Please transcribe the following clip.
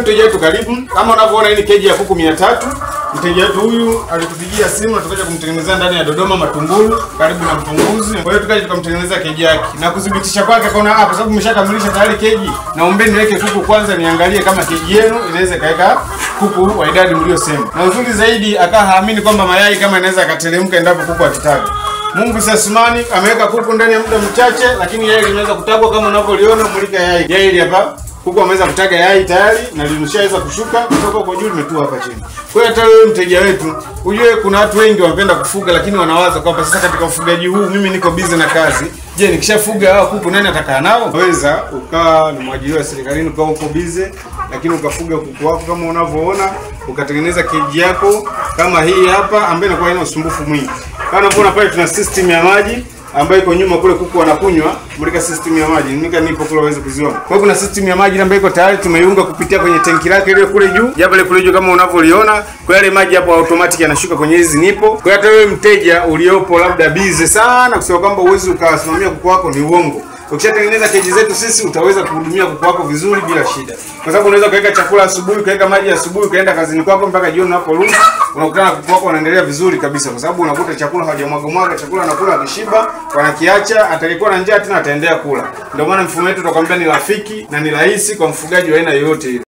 mteja wetu karibu. Kama unavyoona hii ni keji ya kuku 300. Mteja wetu huyu alitupigia simu na tukaja kumtengenezea ndani ya Dodoma Matungulu karibu na Mpunguzi. Kwa hiyo tukaja tukamtengenezea keji yake. Na kudhibitisha kwake kaona kwa sababu mmeshakamilisha tayari keji, naombeni niweke kuku kwanza niangalie kama keji yenu inaweza kaeka kuku wa idadi mliosema. Na uzuri zaidi akahaamini kwamba mayai kama inaweza kateremka endapo kuku akitaga. Mungu Sasumani ameweka kuku ndani ya muda mchache, lakini yai limeweza kutagwa kama unavyoliona. Mulika yai. Yai hili hapa. Kuku ameweza kutaga yai tayari na limeshaweza kushuka kutoka kwa juu limetua hapa chini. Kwa hiyo hata wewe mteja wetu, ujue kuna watu wengi wanapenda kufuga lakini wanawaza kwamba sasa katika ufugaji huu mimi niko busy na kazi. Je, nikishafuga hao kuku nani atakaa nao? Unaweza ukawa ni mwajiri wa serikalini ukawa uko busy lakini ukafuga kuku wako kama unavyoona, ukatengeneza keji yako kama hii hapa ambayo inakuwa haina usumbufu mwingi. Kama unavyoona pale tuna system ya maji ambayo iko nyuma kule kuku wanakunywa. Mulika system ya maji. Nipo kule waweze kuziona. Kwa hiyo kuna system ya maji ambayo iko tayari tumeiunga kupitia kwenye tanki lake ile kule juu. Japo ile kule juu kama unavyoliona, kwa yale maji hapo automatic yanashuka kwenye hizi nipo. Kwa hiyo hata wewe mteja uliopo labda busy sana kusema kwamba uwezi ukawasimamia kuku wako ni uongo. Ukishatengeneza keji zetu sisi utaweza kuhudumia kuku wako vizuri bila shida. Kwa sababu unaweza kuweka chakula asubuhi, kuweka maji asubuhi, kaenda kazini kwako mpaka jioni unaporudi, unakutana na kuku wako wanaendelea vizuri kabisa kwa sababu unakuta chakula hawajamwaga, chakula anakula akishiba, wanakiacha, atakayekuwa na njaa tena ataendelea kula. Ndio maana mfumo wetu tutakwambia ni rafiki na ni rahisi kwa mfugaji wa aina yoyote ile.